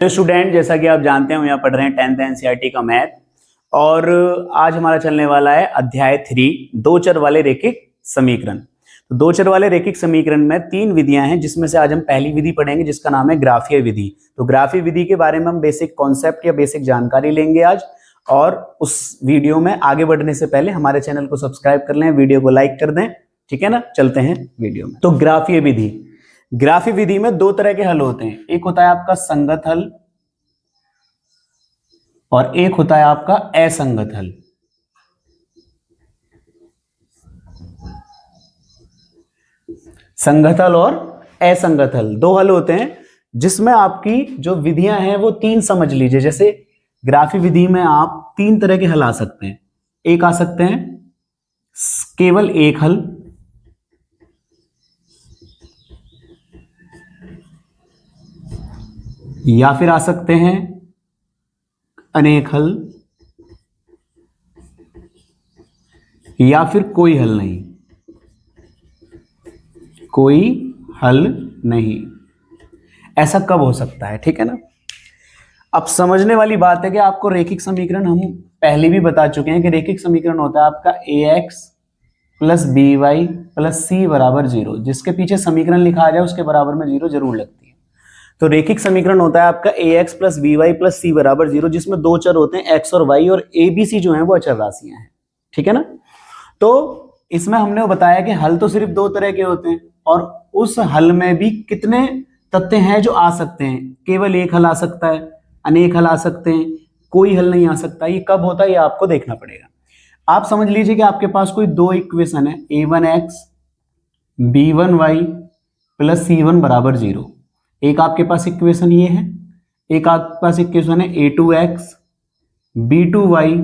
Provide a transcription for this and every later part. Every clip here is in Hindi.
तो स्टूडेंट, जैसा कि आप जानते हैं हम यहाँ पढ़ रहे हैं 10th एनसीईआरटी का मैथ। और आज हमारा चलने वाला है अध्याय 3 दो चर वाले रैखिक समीकरण। तो दो चर वाले रैखिक समीकरण में तीन विधियां हैं, जिसमें से आज हम पहली विधि पढ़ेंगे जिसका नाम है ग्राफीय विधि। तो ग्राफीय विधि के बारे में हम बेसिक कॉन्सेप्ट या बेसिक जानकारी लेंगे आज। और उस वीडियो में आगे बढ़ने से पहले हमारे चैनल को सब्सक्राइब कर लें, वीडियो को लाइक कर दें, ठीक है ना। चलते हैं वीडियो में। तो ग्राफीय विधि, ग्राफीय विधि में दो तरह के हल होते हैं। एक होता है आपका संगत हल और एक होता है आपका असंगत हल। संगत हल और असंगत हल दो हल होते हैं, जिसमें आपकी जो विधियां हैं वो तीन समझ लीजिए। जैसे ग्राफीय विधि में आप तीन तरह के हल आ सकते हैं। एक आ सकते हैं केवल एक हल, या फिर आ सकते हैं अनेक हल, या फिर कोई हल नहीं। कोई हल नहीं, ऐसा कब हो सकता है, ठीक है ना। अब समझने वाली बात है कि आपको रैखिक समीकरण हम पहले भी बता चुके हैं कि रैखिक समीकरण होता है आपका ax plus B Y plus C बराबर 0। जिसके पीछे समीकरण लिखा आ जाए उसके बराबर में 0 जरूर लगती है। तो रैखिक समीकरण होता है आपका ax plus B Y plus C बराबर 0, जिसमें दो चर होते हैं x और y, और a b c जो है वो अचर राशियां हैं, ठीक है ना। तो इसमें हमने बताया कि हल तो सिर्फ दो तरह के होते हैं, और उस हल में भी कितने तथ्य हैं जो आ सकते हैं। केवल एक हल आ सकता है, अनेक हल आ सकते हैं, कोई हल नहीं आ सकता। ये कब होता है ये आपको देखना पड़ेगा। आप समझ लीजिए कि आपके पास कोई दो इक्वेशन है, a1x b1y प्लस c1 बराबर 0। एक आपके पास इक्वेशन ये है, एक आपके पास इक्वेशन है a2x b2y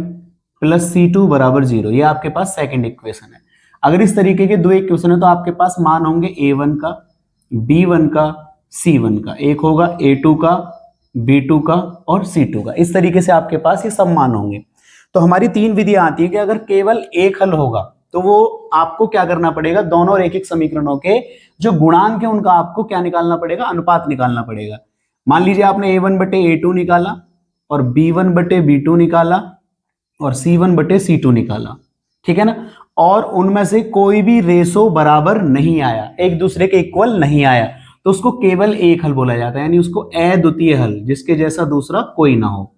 प्लस c2 बराबर 0। ये आपके पास सेकंड इक्वेशन है। अगर इस तरीके के दो इक्वेशन है तो आपके पास मान होंगे a1 का, b1 का, c1 का। एक होगा a2 का, b2 का और c2 का। इस तरीके से आपके पास ये सब मान होंगे। तो हमारी तीन विधियां आती है कि अगर केवल एक हल होगा तो वो आपको क्या करना पड़ेगा, दोनों रैखिक समीकरणों के जो गुणांक है उनका आपको क्या निकालना पड़ेगा, अनुपात निकालना पड़ेगा। मान लीजिए आपने a1 बटे a2 निकाला और b1 बटे b2 निकाला और c1 बटे c2 निकाला, ठीक है ना। और उनमें से कोई भी रेशो बराबर नहीं आया, एक दूसरे के इक्वल नहीं आया, तो उसको केवल एक हल बोला जाता है, यानी उसको अद्वितीय हल, जिसके जैसा दूसरा कोई ना हो,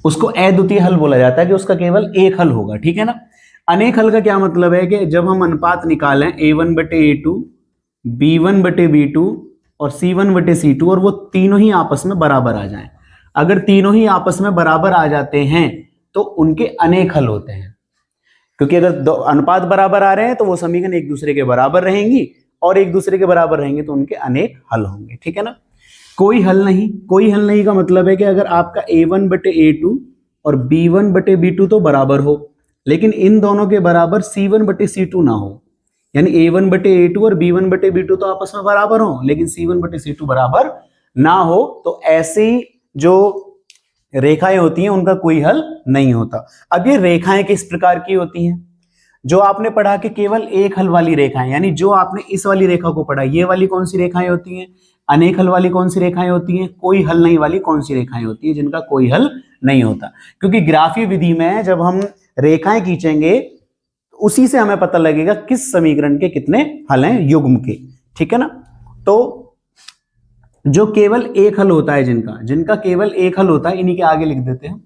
उसको अद्वितीय हल बोला जाता है कि उसका केवल एक हल होगा, ठीक है ना। अनेक हल का क्या मतलब है कि जब हम अनुपात निकालें a1 बटे a2, b1 बटे b2 और c1 बटे c2, और वो तीनों ही आपस में बराबर आ जाएं। अगर तीनों ही आपस में बराबर आ जाते हैं तो उनके अनेक हल होते हैं, क्योंकि अगर दो अनुपात बराबर आ रहे हैं तो वो समीकरण एक दूसरे के बराबर रहेंगी, और एक दूसरे के बराबर रहेंगे तो उनके अनेक हल होंगे, ठीक है ना। कोई हल नहीं, कोई हल नहीं का मतलब है कि अगर आपका a1 बटे a2 और b1 बटे b2 तो बराबर हो, लेकिन इन दोनों के बराबर c1 बटे c2 ना हो, यानी a1 बटे a2 और b1 बटे b2 तो आपस में बराबर हो लेकिन c1 बटे c2 बराबर ना हो, तो ऐसी जो रेखाएं होती हैं उनका कोई हल नहीं होता। अब ये रेखाएं किस प्रकार की होती हैं, जो आपने पढ़ा कि केवल एक हल वाली रेखाएं, यानी जो आपने इस वाली रेखा को पढ़ा, ये वाली कौन सी रेखाएं होती हैं, अनेक हल वाली कौन सी रेखाएं होती हैं, कोई हल नहीं वाली कौन सी रेखाएं होती हैं, जिनका कोई हल नहीं होता। क्योंकि ग्राफीय विधि में जब हम रेखाएं खींचेंगे उसी से हमें पता लगेगा किस समीकरण के कितने हल हैं युग्म के, ठीक है ना। तो जो केवल एक हल होता है, जिनका केवल एक हल होता है, इन्हीं के आगे लिख देते हैं।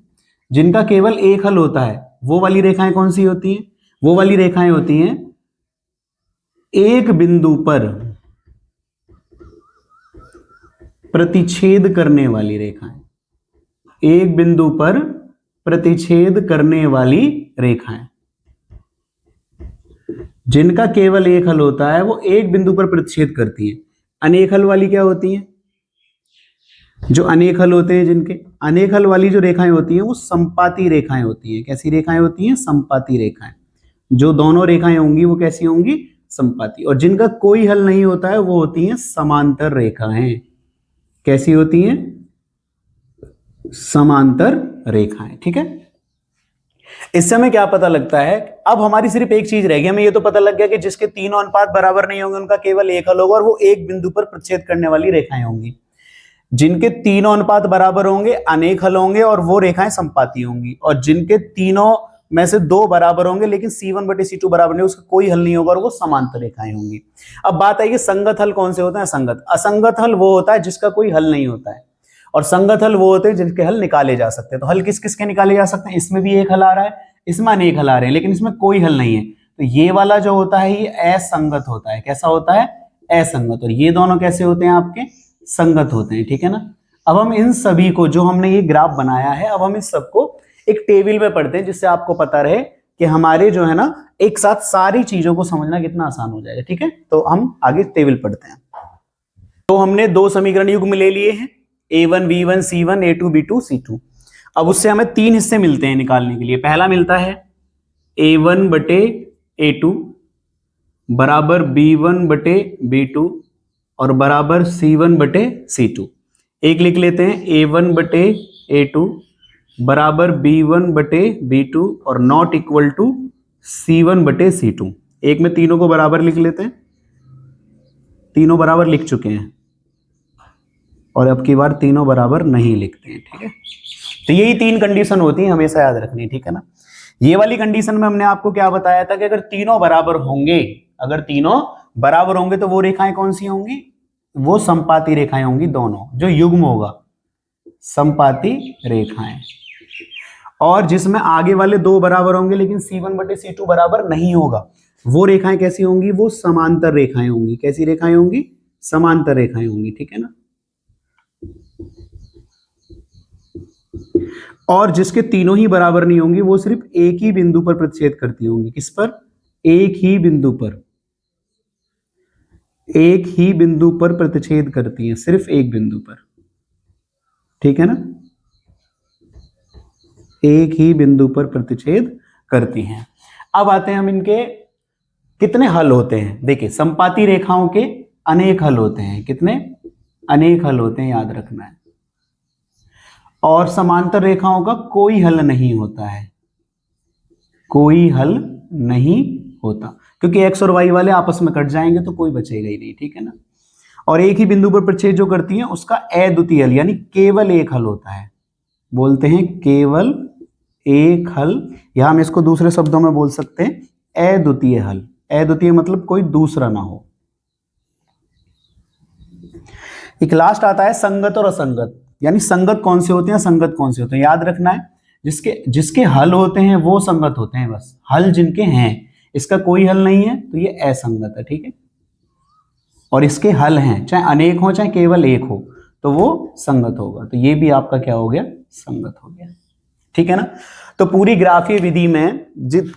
जिनका केवल एक हल होता है वो वाली रेखाएं कौन सी होती हैं, वो वाली रेखाएं होती हैं एक बिंदु पर प्रतिच्छेद करने वाली रेखाएं। एक बिंदु पर प्रतिच्छेद करने वाली रेखाएं, जिनका केवल एक हल होता है वो एक बिंदु पर प्रतिच्छेद करती हैं। अनेक हल वाली क्या होती हैं, जो अनेक हल होते हैं, जिनके अनेक हल वाली जो रेखाएं होती हैं वो संपाती रेखाएं होती हैं। कैसी रेखाएं होती हैं, संपाती रेखाएं। जो दोनों रेखाएं होंगी वो कैसी होंगी, संपाती। और जिनका कोई हल नहीं होता है वो होती हैं समांतर रेखाएं। कैसी होती हैं, समांतर रेखाएं, ठीक है। इससे हमें क्या पता लगता है, अब हमारी सिर्फ एक चीज रह गई, हमें ये तो पता लग गया कि जिसके तीनों अनुपात बराबर नहीं होंगे उनका केवल एक हल होगा और वो एक बिंदु पर प्रतिच्छेद करने वाली रेखाएं होंगी। जिनके तीनों अनुपात बराबर होंगे अनेक हल होंगे और वो रेखाएं संपाती होंगी, और जिनके तीनों में से दो बराबर होंगे लेकिन C1 बटे C2 बराबर नहीं, उसका कोई हल नहीं होगा और वो समांतर रेखाएं होंगी। अब बात आई कि संगत हल कौन से होते हैं? असंगत। असंगत हल वो होता है जिसका कोई हल नहीं होता है, और संगत हल वो होते हैं जिनके हल निकाले जा सकते हैं। तो हल किस किस के निकाले जा सकते हैं? इसमें भी एक हल आ रहा है, इसमें अनेक हल आ रहे हैं, लेकिन इसमें कोई हल नहीं है। तो ये वाला जो होता है ये असंगत होता है। कैसा होता है? असंगत। और ये दोनों कैसे होते हैं? आपके संगत होते हैं, ठीक है ना। अब हम इन सभी को, जो हमने ये ग्राफ बनाया है, अब हम इस सबको एक टेबल में पढ़ते हैं, जिससे आपको पता रहे कि हमारे जो है ना एक साथ सारी चीजों को समझना कितना आसान हो जाएगा, ठीक है। तो हम आगे टेबल पढ़ते हैं। तो हमने दो समीकरण युग्म ले लिए हैं, A1 B1 C1 A2 B2 C2। अब उससे हमें तीन हिस्से मिलते हैं निकालने के लिए। पहला मिलता है A1 बटे A2 बराबर B1 बटे B2 और बराबर C1 बटे C2। एक लिख लेते हैं, A1 बटे A2 बराबर B1 बटे B2 और नॉट इक्वल टू C1 बटे C2। एक में तीनों को बराबर लिख लेते हैं, तीनों बराबर लिख चुके हैं, और अब की बार तीनों बराबर नहीं लिखते हैं, ठीक है। तो यही तीन कंडीशन होती है, हमेशा याद रखनी, ठीक है ना। ये वाली कंडीशन में हमने आपको क्या बताया था कि अगर तीनों बराबर होंगे, अगर तीनों बराबर होंगे तो वो रेखाएं कौन सी होंगी? वो संपाती रेखाएं होंगी दोनों, जो युग्म होगा संपाती रेखाएं। और जिसमें आगे वाले दो बराबर होंगे लेकिन C1 बटे C2 बराबर नहीं होगा, वो रेखाएं कैसी होंगी? वो समांतर रेखाएं होंगी। कैसी रेखाएं होंगी? समांतर रेखाएं होंगी, ठीक है ना। और जिसके तीनों ही बराबर नहीं होंगी, वो सिर्फ एक ही बिंदु पर प्रतिच्छेद करती होंगी। किस पर? एक ही बिंदु पर, एक ही बिंदु पर प्रतिच्छेद करती हैं, सिर्फ एक बिंदु पर, ठीक है ना। एक ही बिंदु पर प्रतिच्छेद करती हैं। अब आते हैं हम इनके कितने हल होते हैं। देखिए, संपाती रेखाओं के अनेक हल होते हैं। कितने? अनेक हल होते हैं, याद रखना है। और समांतर रेखाओं का कोई हल नहीं होता है, कोई हल नहीं होता, क्योंकि एक्स और वाई वाले आपस में कट जाएंगे तो कोई बचेगा ही नहीं, ठीक है ना। और एक ही बिंदु पर प्रतिच्छेद जो करती हैं उसका अद्वितीय हल, यानी केवल एक हल होता है। बोलते हैं केवल एक हल, या हम इसको दूसरे शब्दों में बोल सकते हैं अद्वितीय हल। अद्वितीय मतलब कोई दूसरा ना हो। एक लास्ट आता है संगत और असंगत, यानी संगत कौन से होते हैं, असंगत कौन से होते हैं। याद रखना है, जिसके हल होते हैं वो संगत होते हैं, बस हल जिनके हैं, इसका कोई हल नहीं है तो ये असंगत है, ठीक है। और इसके हल हैं, चाहे अनेक हो चाहे केवल एक हो, तो वो संगत होगा। तो ये भी आपका क्या हो गया? संगत हो गया, ठीक है ना। तो पूरी ग्राफीय विधि में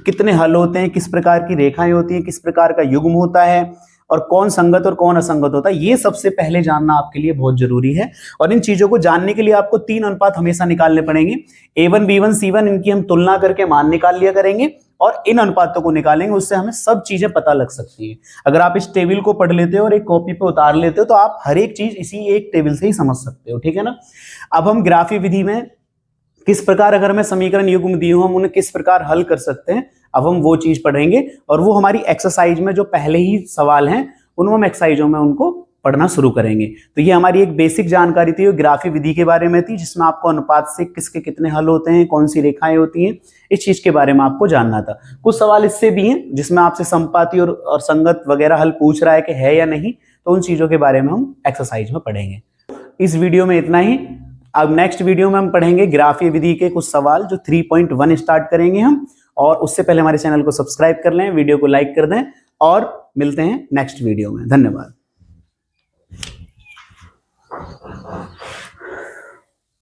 कितने हल होते हैं, किस प्रकार की रेखाएं होती हैं, किस प्रकार का युग्म होता है, और कौन संगत और कौन असंगत होता है, ये सबसे पहले जानना आपके लिए बहुत जरूरी है। और इन चीजों को जानने के लिए आपको तीन अनुपात हमेशा निकालने पड़ेंगे। A1 B1 C1, इनकी हम तुलना करके मान निकाल लिया करेंगे और इन अनुपातों को निकालेंगे, उससे हमें सब चीजें पता लग सकती है। अगर आप इस टेबल को पढ़ लेते हो और एक कॉपी पे उतार लेते हो तो आप हर एक चीज इसी एक टेबल से ही समझ सकते हो, ठीक है ना। अब हम ग्राफीय विधि में किस प्रकार, अगर हमें समीकरण युग्म दिए हो, हम उन्हें किस प्रकार हल कर सकते हैं, अब हम वो चीज पढ़ेंगे। और वो हमारी एक्सरसाइज में जो पहले ही सवाल हैं, उन हम एक्सरसाइजों में उनको पढ़ना शुरू करेंगे। तो ये हमारी एक बेसिक जानकारी थी, ग्राफीय विधि के बारे में थी, जिसमें आपको अनुपात से किसके कितने हल होते हैं, कौन सी रेखाएं होती हैं, इस चीज के बारे में आपको जानना था। कुछ सवाल इससे भी हैं जिसमें आपसे संपाती और संगत वगैरह हल पूछ रहा है कि है या नहीं, तो उन चीजों के बारे में हम एक्सरसाइज में पढ़ेंगे। इस वीडियो में इतना ही। अब नेक्स्ट वीडियो में हम पढ़ेंगे ग्राफीय विधि के कुछ सवाल जो 3.1 स्टार्ट करेंगे हम, और उससे पहले हमारे चैनल को सब्सक्राइब कर लें, वीडियो को लाइक कर दें, और मिलते हैं नेक्स्ट वीडियो में। धन्यवाद।